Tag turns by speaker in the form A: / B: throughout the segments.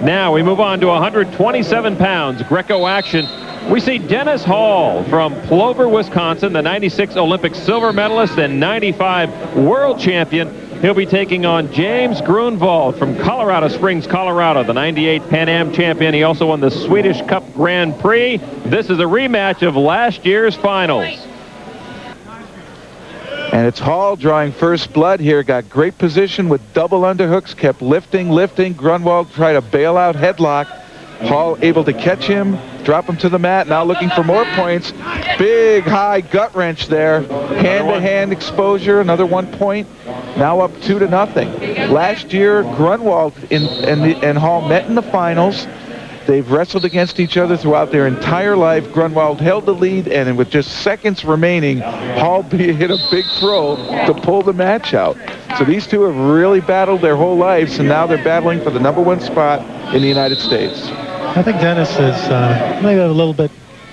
A: Now we move on to 127 pounds Greco action. We see Dennis Hall from Plover, Wisconsin, the 96 Olympic silver medalist and 95 world champion. He'll be taking on James Gruenwald from Colorado Springs, Colorado, the 98 Pan Am champion. He also won the Swedish Cup Grand Prix. This is a rematch of last year's finals.
B: And it's Hall drawing first blood here. Got great position with double underhooks. Kept lifting. Gruenwald tried a bailout headlock. Hall able to catch him, drop him to the mat. Now looking for more points. Big high gut wrench there. Hand-to-hand exposure. Another 1 point. Now up 2-0. Last year, Gruenwald and Hall met in the finals. They've wrestled against each other throughout their entire life. Gruenwald held the lead, and with just seconds remaining, Hall hit a big throw to pull the match out. So these two have really battled their whole lives, and now they're battling for the #1 spot in the United States.
C: I think Dennis is maybe a little bit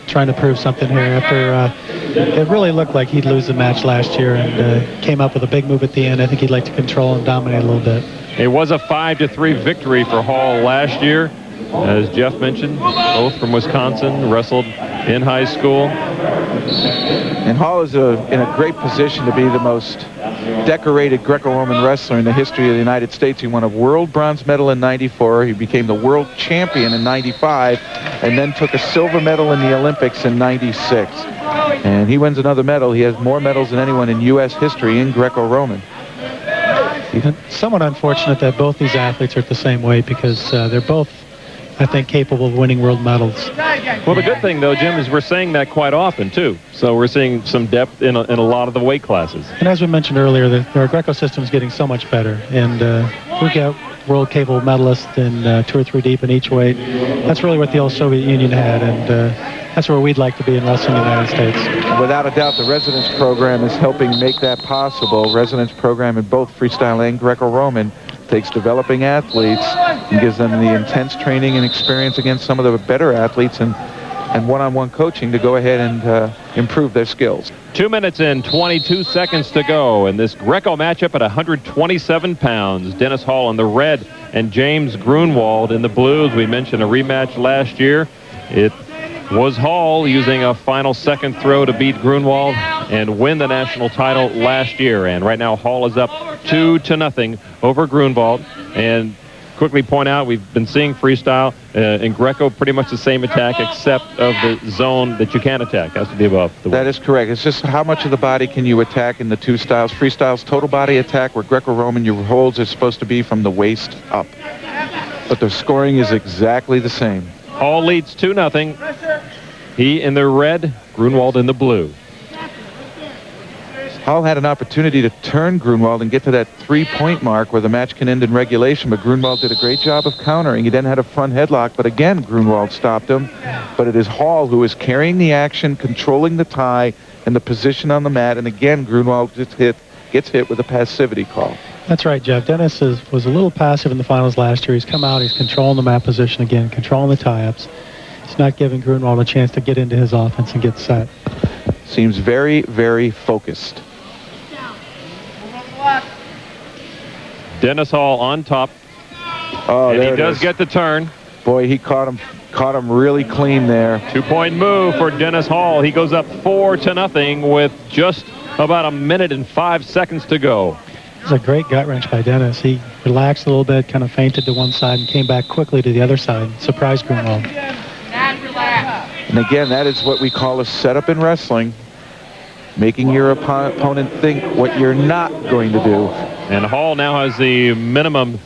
C: trying to prove something here after it really looked like he'd lose the match last year and came up with a big move at the end. I think he'd like to control and dominate a little bit.
A: It was a 5-3 victory for Hall last year. As Jeff mentioned, both from Wisconsin, wrestled in high school.
B: And Hall is in a great position to be the most decorated Greco-Roman wrestler in the history of the United States. He won a world bronze medal in '94. He became the world champion in '95, and then took a silver medal in the Olympics in '96. And he wins another medal. He has more medals than anyone in U.S. history in Greco-Roman.
C: It's somewhat unfortunate that both these athletes are at the same weight because they're both, I think, capable of winning world medals.
A: Well, the good thing, though, Jim, is we're saying that quite often, too. So we're seeing some depth in a lot of the weight classes.
C: And as we mentioned earlier, our Greco system is getting so much better. And we get world-capable medalists in 2 or 3 deep in each weight. That's really what the old Soviet Union had, and that's where we'd like to be in wrestling in the United States.
B: Without a doubt, the residence program is helping make that possible. Residence program in both freestyle and Greco-Roman takes developing athletes and gives them the intense training and experience against some of the better athletes and one-on-one coaching to go ahead and improve their skills.
A: 2 minutes and 22 seconds to go in this Greco matchup at 127 pounds. Dennis Hall in the red and James Gruenwald in the blue. As we mentioned, a rematch last year. It was Hall using a final second throw to beat Gruenwald and win the national title last year. And right now Hall is up 2-0 over Gruenwald. And quickly point out, we've been seeing freestyle in Greco pretty much the same attack except of the zone that you can attack. Has to be above the
B: That is correct. It's just how much of the body can you attack in the two styles. Freestyle's total body attack, where Greco-Roman your holds are supposed to be from the waist up. But the scoring is exactly the same.
A: Hall leads 2-0. He in the red, Gruenwald in the blue.
B: Hall had an opportunity to turn Gruenwald and get to that 3-point mark where the match can end in regulation, but Gruenwald did a great job of countering. He then had a front headlock, but again, Gruenwald stopped him. But it is Hall who is carrying the action, controlling the tie and the position on the mat, and again, Gruenwald gets hit with a passivity call.
C: That's right, Jeff. Dennis was a little passive in the finals last year. He's come out, he's controlling the mat position again, controlling the tie-ups. He's not giving Gruenwald a chance to get into his offense and get set.
B: Seems very, very focused.
A: Dennis Hall on top.
B: Oh,
A: and
B: there
A: he does get the turn.
B: Boy, he caught him really clean there.
A: 2-point move for Dennis Hall. He goes up 4-0 with just about 1 minute and 5 seconds to go.
C: It was a great gut wrench by Dennis. He relaxed a little bit, kind of feinted to one side and came back quickly to the other side. Surprised Gruenwald.
B: And again, that is what we call a setup in wrestling. Making your opponent think what you're not going to do.
A: And Hall now has the minimum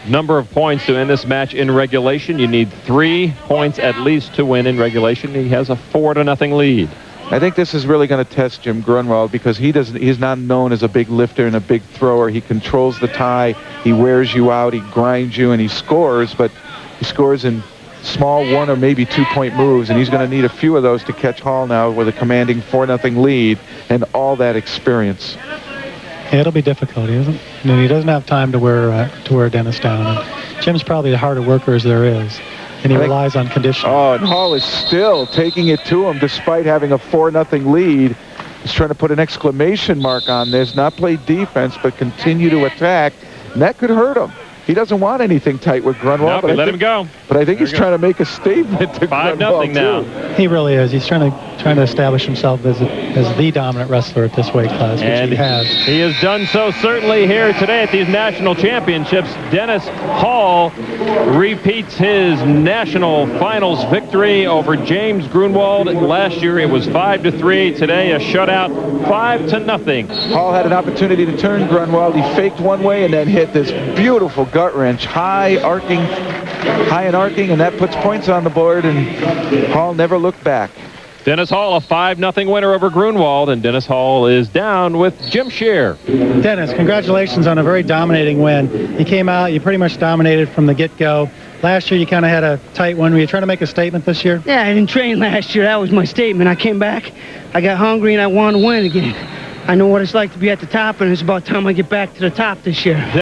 A: number of points to end this match in regulation. You need 3 points at least to win in regulation. He has a 4-0 lead.
B: I think this is really going to test Jim Gruenwald because he's not known as a big lifter and a big thrower. He controls the tie, he wears you out, he grinds you, and he scores, but he scores in small 1 or maybe 2-point moves, and he's going to need a few of those to catch Hall now with a commanding 4-0 lead and all that experience.
C: Yeah, it'll be difficult, isn't it? I mean, he doesn't have time to wear Dennis down. And Jim's probably the harder worker as there is, and he relies on conditioning.
B: Oh, and Hall is still taking it to him despite having a 4-0 lead. He's trying to put an exclamation mark on this, not play defense, but continue to attack, and that could hurt him. He doesn't want anything tight with Gruenwald.
A: Nope, let him go.
B: But I think he's trying to make a statement to
A: 5-0 now.
C: He really is. He's trying to establish himself as the dominant wrestler at this weight class, which
A: And
C: he has.
A: He has done so certainly here today at these national championships. Dennis Hall repeats his national finals victory over James Gruenwald. Last year it was 5-3. Today a shutout, 5-0.
B: Hall had an opportunity to turn Gruenwald. He faked one way and then hit this beautiful gut wrench, high and arcing, and that puts points on the board, and Hall never looked back.
A: Dennis Hall, a 5-0 winner over Gruenwald, and Dennis Hall is down with Jim Scheer.
C: Dennis, congratulations on a very dominating win. You came out, you pretty much dominated from the get-go. Last year you kind of had a tight one. Were you trying to make a statement this year?
D: Yeah, I didn't train last year. That was my statement. I came back, I got hungry, and I wanted to win again. I know what it's like to be at the top, and it's about time I get back to the top this year.